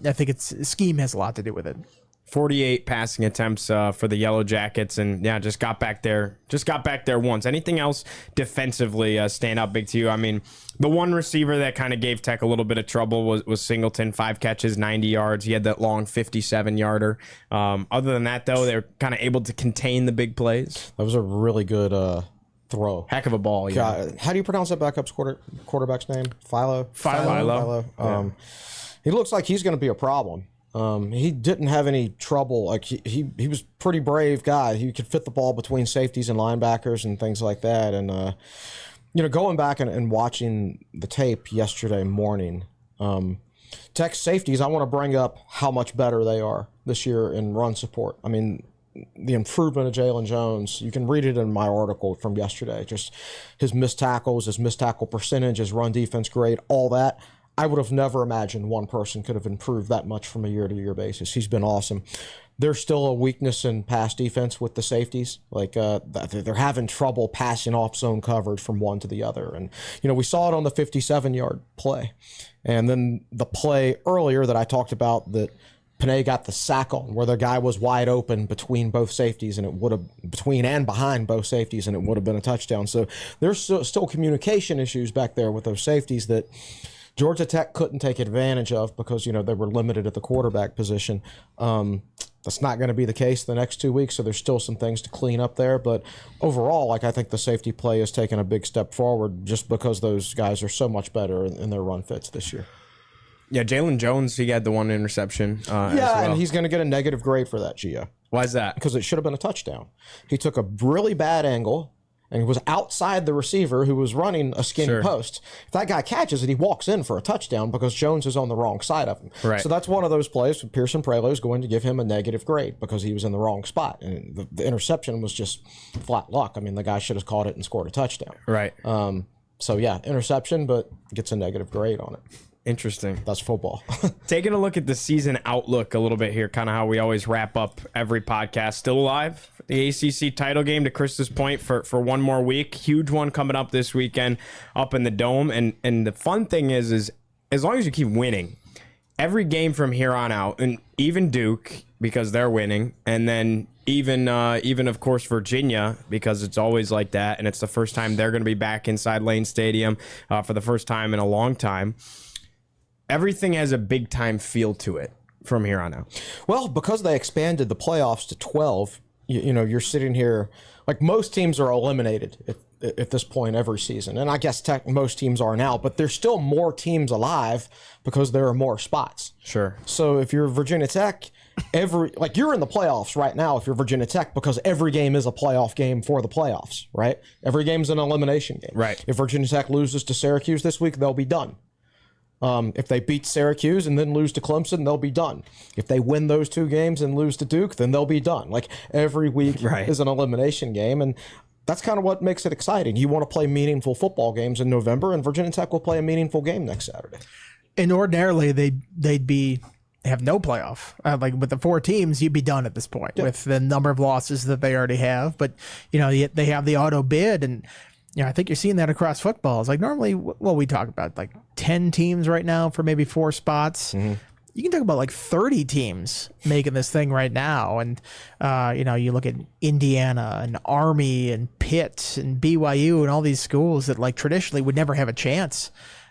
I think scheme has a lot to do with it. 48 passing attempts for the Yellow Jackets, and just got back there once. Anything else defensively stand out big to you? I mean, the one receiver that kind of gave Tech a little bit of trouble was Singleton, 5 catches, 90 yards. He had that long 57-yarder. Other than that, though, they're kind of able to contain the big plays. That was a really good throw. Heck of a ball. God, how do you pronounce that quarterback's name? Philo. He looks like he's going to be a problem. He didn't have any trouble. Like he was a pretty brave guy. He could fit the ball between safeties and linebackers and things like that. And going back and watching the tape yesterday morning, Tech safeties, I want to bring up how much better they are this year in run support. I mean, the improvement of Jalen Jones, you can read it in my article from yesterday. Just his missed tackles, his missed tackle percentage, his run defense grade, all that. I would have never imagined one person could have improved that much from a year-to-year basis. He's been awesome. There's still a weakness in pass defense with the safeties. Like they're having trouble passing off zone coverage from one to the other. And, we saw it on the 57-yard play. And then the play earlier that I talked about that Panay got the sack on, where the guy was wide open between both safeties, and it would have between and behind both safeties, and it would have been a touchdown. So there's still communication issues back there with those safeties that Georgia Tech couldn't take advantage of because, they were limited at the quarterback position. That's not going to be the case the next 2 weeks, so there's still some things to clean up there. But overall, I think the safety play has taken a big step forward just because those guys are so much better in their run fits this year. Yeah, Jalen Jones, he had the one interception as well. And he's going to get a negative grade for that, Gio. Why is that? Because it should have been a touchdown. He took a really bad angle, and he was outside the receiver who was running a skinny post. If that guy catches it, he walks in for a touchdown because Jones is on the wrong side of him. Right. So that's one of those plays. Pearson Prelo is going to give him a negative grade because he was in the wrong spot. And the interception was just flat luck. I mean, the guy should have caught it and scored a touchdown. Right. So, interception, but gets a negative grade on it. Interesting. That's football. Taking a look at the season outlook a little bit here, kind of how we always wrap up every podcast. Still alive. The ACC title game, to Chris's point, for one more week. Huge one coming up this weekend up in the Dome. And the fun thing is as long as you keep winning, every game from here on out, and even Duke, because they're winning, and then even of course Virginia, because it's always like that, and it's the first time they're going to be back inside Lane Stadium for the first time in a long time. Everything has a big time feel to it from here on out. Well, because they expanded the playoffs to 12, you're sitting here, like most teams are eliminated at this point every season. And I guess most teams are now, but there's still more teams alive because there are more spots. Sure. So if you're Virginia Tech, you're in the playoffs right now if you're Virginia Tech, because every game is a playoff game for the playoffs, right? Every game's an elimination game. Right. If Virginia Tech loses to Syracuse this week, they'll be done. If they beat Syracuse and then lose to Clemson, they'll be done. If they win those 2 games and lose to Duke, then they'll be done. Like every week is an elimination game. And that's kind of what makes it exciting. You want to play meaningful football games in November, and Virginia Tech will play a meaningful game next Saturday. And ordinarily they have no playoff. Like with the 4 teams, you'd be done at this point with the number of losses that they already have. But they have the auto bid, and I think you're seeing that across football. It's like normally, well, we talk about like 10 teams right now for maybe 4 spots. Mm-hmm. You can talk about like 30 teams making this thing right now. And, you look at Indiana and Army and Pitt and BYU and all these schools that like traditionally would never have a chance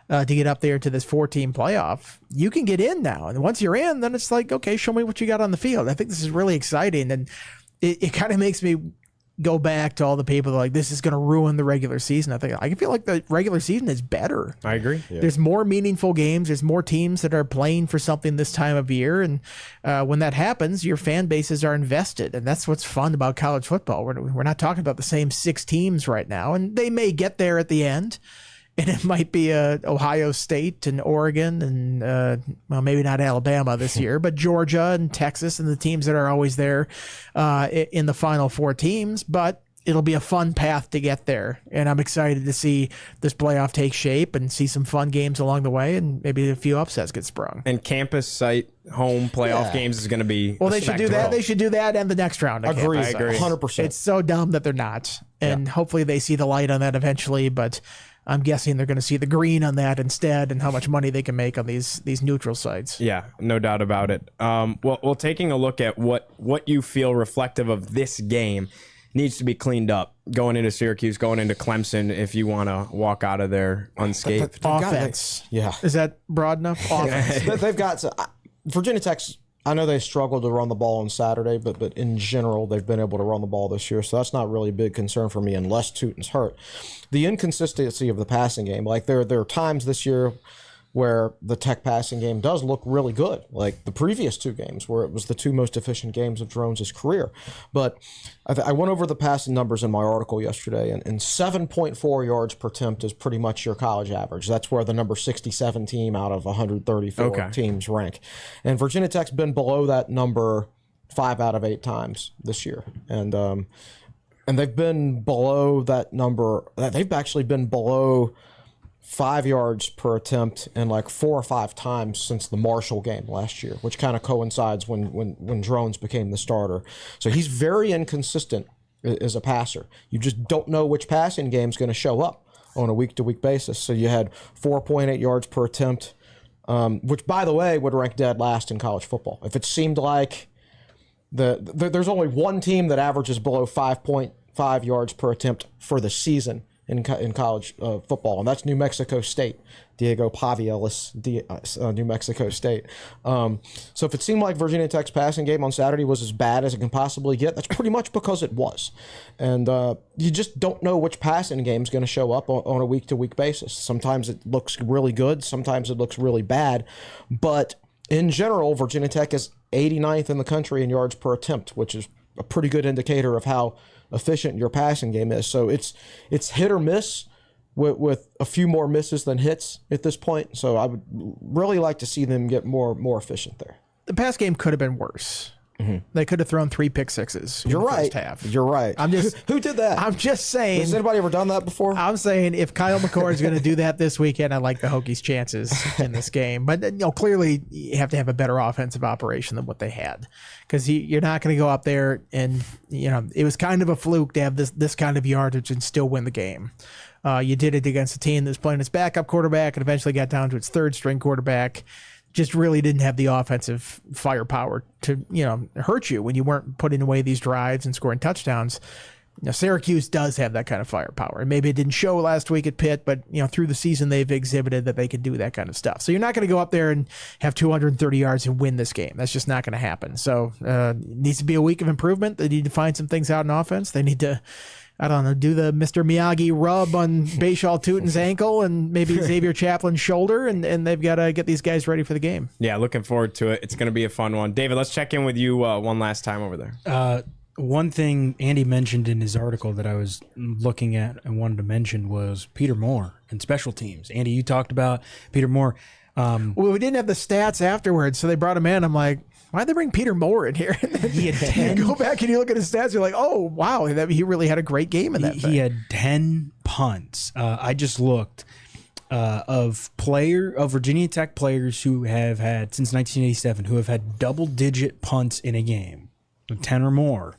to get up there to this 4-team playoff. You can get in now. And once you're in, then it's like, okay, show me what you got on the field. I think this is really exciting. And it kind of makes me go back to all the people that are like, this is going to ruin the regular season. I feel like the regular season is better. I agree. Yeah. There's more meaningful games. There's more teams that are playing for something this time of year. And when that happens, your fan bases are invested. And that's what's fun about college football. We're not talking about the same 6 teams right now. And they may get there at the end. And it might be Ohio State and Oregon and, maybe not Alabama this year, but Georgia and Texas and the teams that are always there in the final 4 teams. But it'll be a fun path to get there. And I'm excited to see this playoff take shape and see some fun games along the way and maybe a few upsets get sprung. And campus site home playoff games is going to be well, they should do that. They should do that and the next round. I agree. 100%. It's so dumb that they're not. And hopefully they see the light on that eventually. But I'm guessing they're going to see the green on that instead and how much money they can make on these neutral sites. Yeah, no doubt about it. Well, taking a look at what you feel reflective of this game needs to be cleaned up going into Syracuse, going into Clemson if you want to walk out of there unscathed. Offense. Yeah. Is that broad enough? Offense. They've got Virginia Tech's. I know they struggled to run the ball on Saturday, but in general, they've been able to run the ball this year. So that's not really a big concern for me unless Teuton's hurt. The inconsistency of the passing game, like there are times this year where the Tech passing game does look really good, like the previous 2 games where it was the 2 most efficient games of Drones' career. But I went over the passing numbers in my article yesterday, and 7.4 yards per attempt is pretty much your college average. That's where the number 67 team out of 134 teams rank. And Virginia Tech's been below that number 5 out of 8 times this year. And they've been below that number. They've actually been below 5 yards per attempt and like 4 or 5 times since the Marshall game last year, which kind of coincides when Drones became the starter. So he's very inconsistent as a passer. You just don't know which passing game is going to show up on a week-to-week basis. So you had 4.8 yards per attempt, which, by the way, would rank dead last in college football. If it seemed like there's only one team that averages below 5.5 yards per attempt for the season in college football, and that's New Mexico State. Diego Pavialis, New Mexico State. So if it seemed like Virginia Tech's passing game on Saturday was as bad as it can possibly get, that's pretty much because it was. And you just don't know which passing game is going to show up on a week-to-week basis. Sometimes it looks really good. Sometimes it looks really bad. But in general, Virginia Tech is 89th in the country in yards per attempt, which is a pretty good indicator of how efficient your passing game is. So it's hit or miss with a few more misses than hits at this point. So I would really like to see them get more efficient there. The pass game could have been worse. Mm-hmm. They could have thrown 3 pick sixes. You're right. First half. You're right. Who did that? I'm just saying. Has anybody ever done that before? I'm saying if Kyle McCord is going to do that this weekend, I like the Hokies' chances in this game. But clearly you have to have a better offensive operation than what they had, because you're not going to go up there and it was kind of a fluke to have this kind of yardage and still win the game. You did it against a team that's playing its backup quarterback and eventually got down to its 3rd string quarterback. Just really didn't have the offensive firepower to, hurt you when you weren't putting away these drives and scoring touchdowns. Syracuse does have that kind of firepower. And maybe it didn't show last week at Pitt, but, through the season they've exhibited that they can do that kind of stuff. So you're not going to go up there and have 230 yards and win this game. That's just not going to happen. So it needs to be a week of improvement. They need to find some things out in offense. They need to, do the Mr. Miyagi rub on Bayshall Teuton's ankle and maybe Xavier Chaplin's shoulder, and they've got to get these guys ready for the game. Yeah, looking forward to it. It's going to be a fun one. David, let's check in with you one last time over there. One thing Andy mentioned in his article that I was looking at and wanted to mention was Peter Moore and special teams. Andy, you talked about Peter Moore. Well, we didn't have the stats afterwards, so they brought him in. I'm like, Why'd they bring Peter Moore in here? He had 10. You go back and you look at his stats, you're like, oh, wow, he really had a great game in that thing. He had 10 punts. I just looked of Virginia Tech players who have had, since 1987, who have had double-digit punts in a game, 10 or more.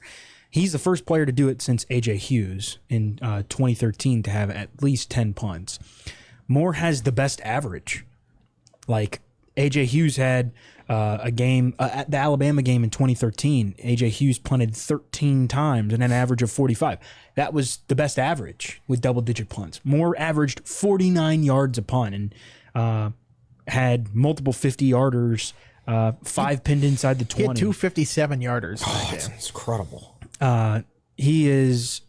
He's the first player to do it since A.J. Hughes in 2013 to have at least 10 punts. Moore has the best average. Like, A.J. Hughes had a game at the Alabama game in 2013. A.J. Hughes punted 13 times and an average of 45. That was the best average with double-digit punts. Moore averaged 49 yards a punt and had multiple 50-yarders, 5 pinned inside the 20. He had 2 57-yarders. Oh, it's incredible. He is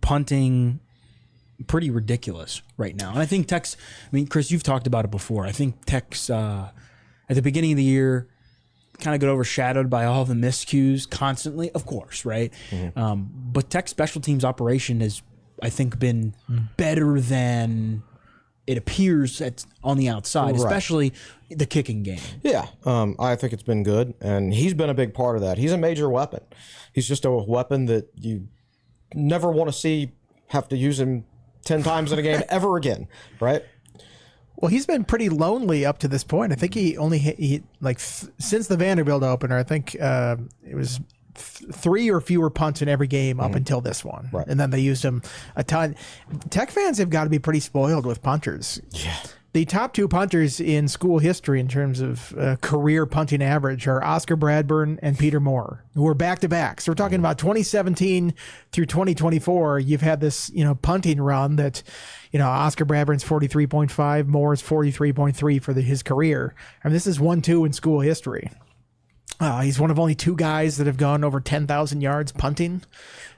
punting pretty ridiculous right now. And I think Tech's, Chris, you've talked about it before. I think Tech's, at the beginning of the year, kind of got overshadowed by all the miscues constantly, of course, right? Mm-hmm. But Tech's special teams operation has, I think, been better than it appears on the outside, especially the kicking game. Yeah, I think it's been good, and he's been a big part of that. He's a major weapon. He's just a weapon that you never want to see have to use him 10 times in a game ever again, right? Well, he's been pretty lonely up to this point. I think he only since the Vanderbilt opener, I think it was 3 or fewer punts in every game up until this one. Right. And then they used him a ton. Tech fans have got to be pretty spoiled with punters. Yeah. The top 2 punters in school history in terms of career punting average are Oscar Bradburn and Peter Moore, who are back-to-back. So we're talking about 2017 through 2024. You've had this, punting run that, Oscar Bradburn's 43.5, Moore's 43.3 for his career. This is 1-2 in school history. He's one of only 2 guys that have gone over 10,000 yards punting.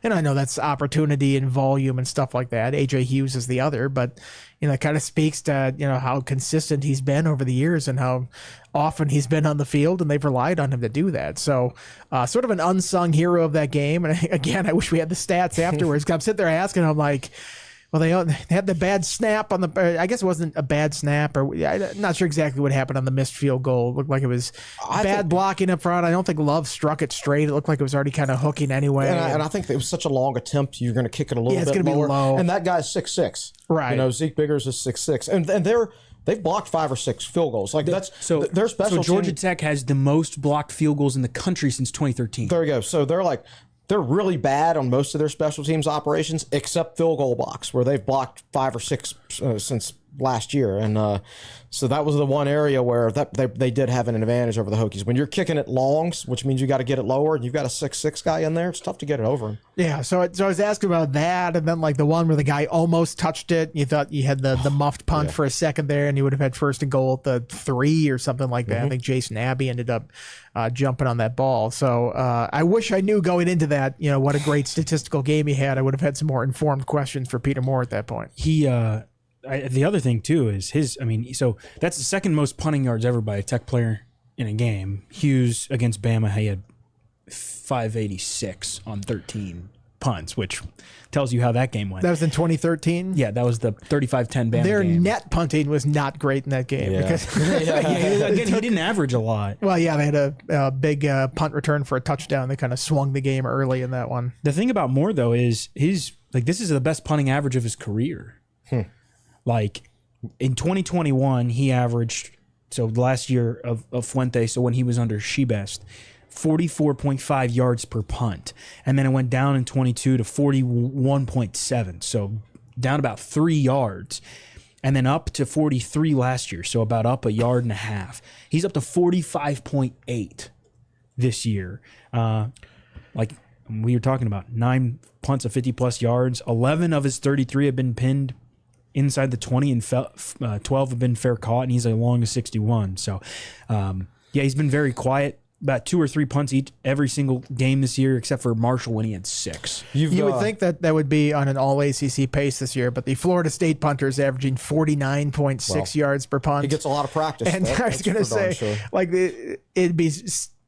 And I know that's opportunity and volume and stuff like that. A.J. Hughes is the other, but, it kind of speaks to, how consistent he's been over the years and how often he's been on the field, and they've relied on him to do that. So sort of an unsung hero of that game. And again, I wish we had the stats afterwards, because I'm sitting there asking him, like, well, they had the bad snap on the. I guess it wasn't a bad snap, or I'm not sure exactly what happened on the missed field goal. It looked like it was bad blocking up front. I don't think Love struck it straight. It looked like it was already kind of hooking anyway. And I think it was such a long attempt. You're going to kick it a little bit it's lower. Be low. And that guy's 6'6". Right. Zeke Biggers is 6'6", and they've blocked 5 or 6 field goals. Like their special. So Georgia Tech has the most blocked field goals in the country since 2013. There you go. So they're really bad on most of their special teams operations, except field goal blocks, where they've blocked 5 or 6 since last year. And so that was the one area where they did have an advantage over the Hokies. When you're kicking it longs, which means you got to get it lower, and you've got a 6'6" guy in there, it's tough to get it over him. Yeah, so I was asking about that, and then the one where the guy almost touched it. You thought you had the muffed punt for a second there, and you would have had first and goal at the 3 or something like that. I think Jason Abbey ended up jumping on that ball. So I wish I knew going into that, what a great statistical game he had. I would have had some more informed questions for Peter Moore at that point. The other thing too is so that's the second most punting yards ever by a Tech player in a game. Hughes against Bama, he had 586 on 13 punts, which tells you how that game went. That was in 2013? Yeah, that was the 35-10 Bama Their game. net punting was not great in that game. Because again, he didn't average a lot. Well, yeah, they had a big punt return for a touchdown. They kind of swung the game early in that one. The thing about Moore, though, is this is the best punting average of his career. Like, in 2021, he averaged, so last year of Fuente, so when he was under Shebest, 44.5 yards per punt. And then it went down in 22 to 41.7, so down about 3 yards. And then up to 43 last year, so about up 1.5 yards. He's up to 45.8 this year. Like we were talking about, 9 punts of 50-plus yards. 11 of his 33 have been pinned inside the 20, and 12 have been fair caught, and he's along a 61. So, he's been very quiet. About 2 or 3 punts every single game this year, except for Marshall when he had 6. You would think that would be on an all-ACC pace this year, but the Florida State punter is averaging 49.6 yards per punt. He gets a lot of practice. And I was going to say, it'd be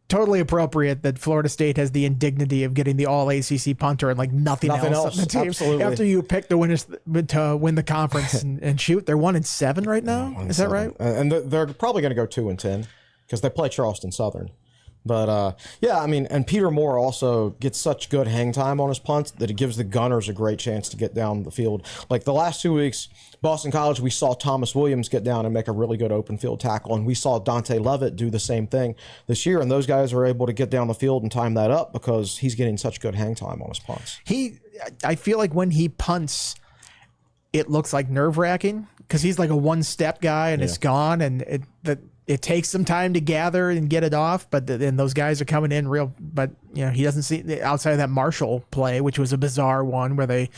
totally appropriate that Florida State has the indignity of getting the all-ACC punter and nothing else on the team. Absolutely. After you pick the winners to win the conference and shoot, they're 1-7 right now. Is that right? And they're probably going to go 2-10. because they play Charleston Southern. But, yeah, I mean, and Peter Moore also gets such good hang time on his punts that it gives the gunners a great chance to get down the field. Like the last 2 weeks, Boston College, we saw Thomas Williams get down and make a really good open field tackle, and we saw Dante Levitt do the same thing this year, and those guys are able to get down the field and time that up because he's getting such good hang time on his punts. I feel like when he punts, it looks like nerve-wracking because he's like a one-step guy and it's gone, and it takes some time to gather and get it off, but then those guys are coming in real. But he doesn't see outside of that Marshall play, which was a bizarre one where they,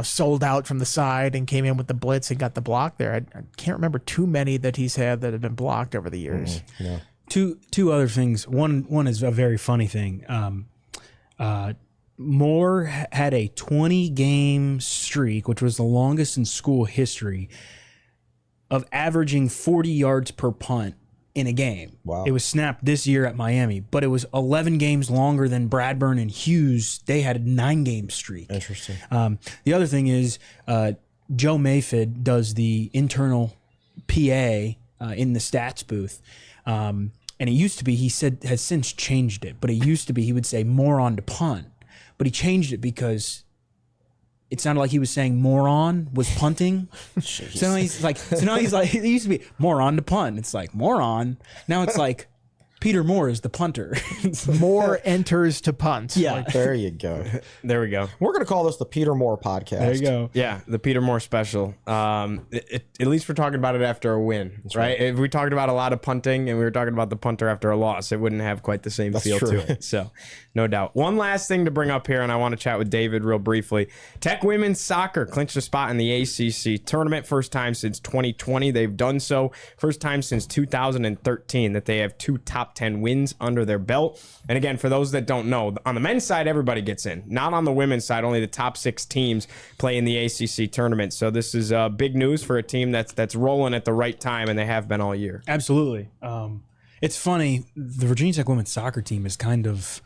sold out from the side and came in with the blitz and got the block there. I can't remember too many that he's had that have been blocked over the years. Yeah. Two other things. One is a very funny thing. Moore had a 20-game streak, which was the longest in school history, of averaging 40 yards per punt in a game. Wow. It was snapped this year at Miami, but it was 11 games longer than Bradburn and Hughes. They had a 9-game streak. Interesting. The other thing is Joe Mayfid does the internal PA in the stats booth. And it used to be, he said, has since changed it, but it used to be he would say moron to punt. But he changed it because it sounded like he was saying moron was punting. So now he's like, it used to be moron to punt. It's like moron. Now it's like Peter Moore is the punter. Moore enters to punt. Yeah. Like, There you go. There we go. We're going to call this the Peter Moore podcast. There you go. Yeah, the Peter Moore special. At least we're talking about it after a win, right? If we talked about a lot of punting and we were talking about the punter after a loss, it wouldn't have quite the same feel true. to it. So, no doubt. One last thing to bring up here, and I want to chat with David real briefly. Tech women's soccer clinched a spot in the ACC tournament. First time since 2020 they've done so. First time since 2013 that they have 2 top 10 wins under their belt. And again, for those that don't know, on the men's side, everybody gets in. Not on the women's side. Only the top 6 teams play in the ACC tournament. So this is big news for a team that's rolling at the right time, and they have been all year. Absolutely. It's funny. The Virginia Tech women's soccer team is kind of,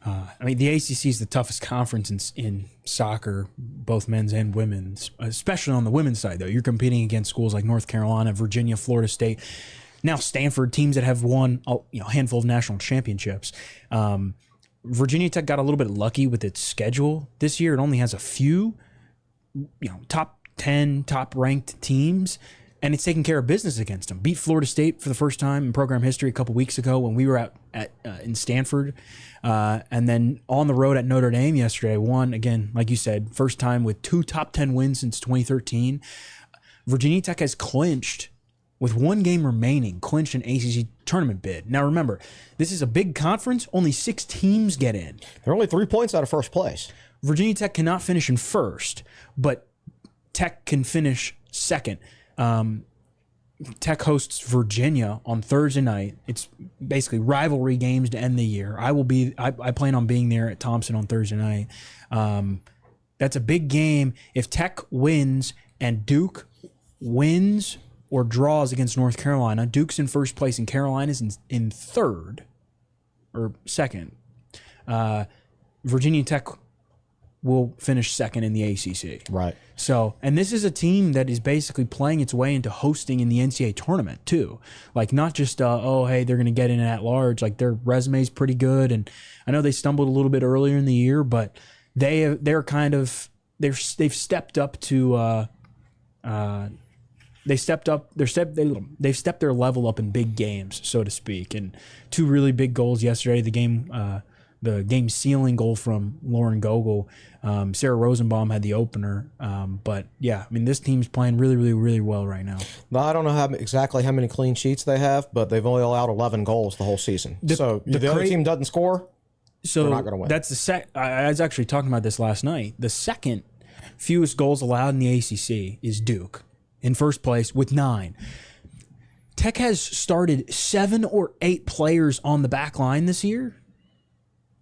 the ACC is the toughest conference in soccer, both men's and women's, especially on the women's side, though. You're competing against schools like North Carolina, Virginia, Florida State, now Stanford, teams that have won a handful of national championships. Virginia Tech got a little bit lucky with its schedule this year. It only has a few, top 10, top ranked teams, and it's taking care of business against them. Beat Florida State for the first time in program history a couple weeks ago when we were in Stanford, and then on the road at Notre Dame yesterday. Won again, like you said, first time with 2 top 10 wins since 2013. Virginia Tech has clinched, with 1 game remaining, clinched an ACC tournament bid. Now remember, this is a big conference. Only 6 teams get in. They're only 3 points out of first place. Virginia Tech cannot finish in first, but Tech can finish second. Tech hosts Virginia on Thursday night. It's basically rivalry games to end the year. I plan on being there at Thompson on Thursday night. That's a big game. If Tech wins and Duke wins or draws against North Carolina, Duke's in first place and Carolina's in third or second. Virginia Tech will finish second in the ACC. Right. So, and this is a team that is basically playing its way into hosting in the NCAA tournament too. Like not just, hey, they're going to get in at large. Like their resume's pretty good. And I know they stumbled a little bit earlier in the year, but they've stepped up to, they've stepped their level up in big games, so to speak. And 2 really big goals yesterday. The game sealing goal from Lauren Gogol. Sarah Rosenbaum had the opener. But yeah, this team's playing really, really, really well right now. Now, I don't know exactly how many clean sheets they have, but they've only allowed 11 goals the whole season. So the other team doesn't score, they're not going to win. That's I was actually talking about this last night. The second fewest goals allowed in the ACC is Duke, in first place with 9. Tech has started 7 or 8 players on the back line this year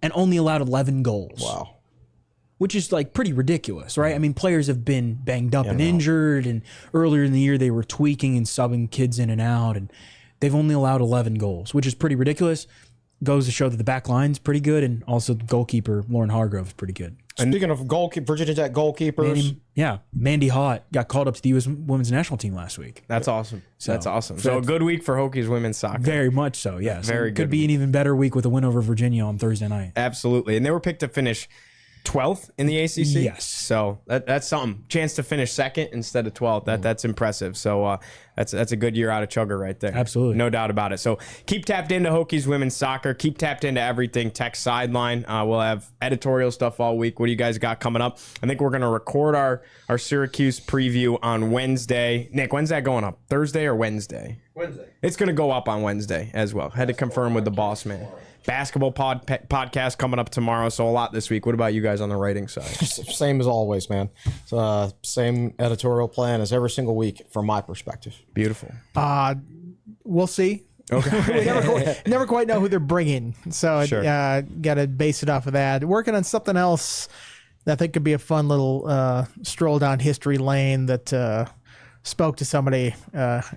and only allowed 11 goals. Wow. Which is like pretty ridiculous, right? Players have been banged up and injured, and earlier in the year they were tweaking and subbing kids in and out, and they've only allowed 11 goals, which is pretty ridiculous. goes to show that the back line's pretty good, and also the goalkeeper Lauren Hargrove is pretty good. Speaking of Virginia Tech goalkeepers, Mandy Hott got called up to the U.S. women's national team last week. That's awesome. That's awesome. So a good week for Hokies women's soccer. Very much so, yes. Very good. Could be an even better week with a win over Virginia on Thursday night. Absolutely. And they were picked to finish 12th in the ACC. Yes. So that's something. Chance to finish second instead of 12th. That's impressive. So that's a good year out of Chugger right there. Absolutely. No doubt about it. So keep tapped into Hokies women's soccer. Keep tapped into everything Tech Sideline. We'll have editorial stuff all week. What do you guys got coming up? I think we're going to record our Syracuse preview on Wednesday. Nick, when's that going up? Thursday or Wednesday? Wednesday. It's going to go up on Wednesday as well. Had to confirm with the boss man. Basketball podcast coming up tomorrow, so a lot this week. What about you guys on the writing side? same as always, man. Same editorial plan as every single week from my perspective. Beautiful. We'll see. Okay. we never quite know who they're bringing, so Sure. got to base it off of that. Working on something else that I think could be a fun little stroll down history lane that spoke to somebody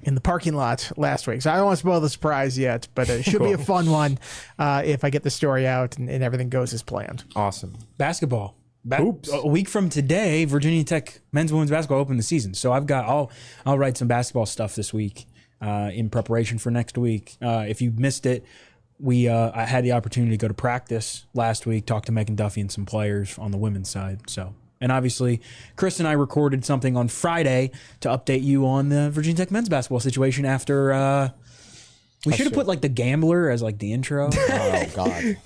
in the parking lot last week. So I don't want to spoil the surprise yet, but it should be a fun one if I get the story out and everything goes as planned. Awesome. Basketball. Oops. A week from today, Virginia Tech men's and women's basketball open the season. So I'll write some basketball stuff this week in preparation for next week. If you missed it, I had the opportunity to go to practice last week, talk to Megan Duffy and some players on the women's side. And obviously, Chris and I recorded something on Friday to update you on the Virginia Tech men's basketball situation after. We should have put like the gambler as like the intro. Oh God,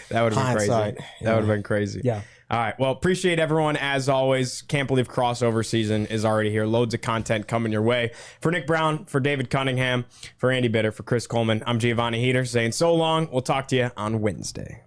That would have been crazy. Hindsight. That would have been crazy. Yeah. All right. Well, appreciate everyone as always. Can't believe crossover season is already here. Loads of content coming your way. For Nick Brown, for David Cunningham, for Andy Bitter, for Chris Coleman, I'm Giovanni Heater saying so long. We'll talk to you on Wednesday.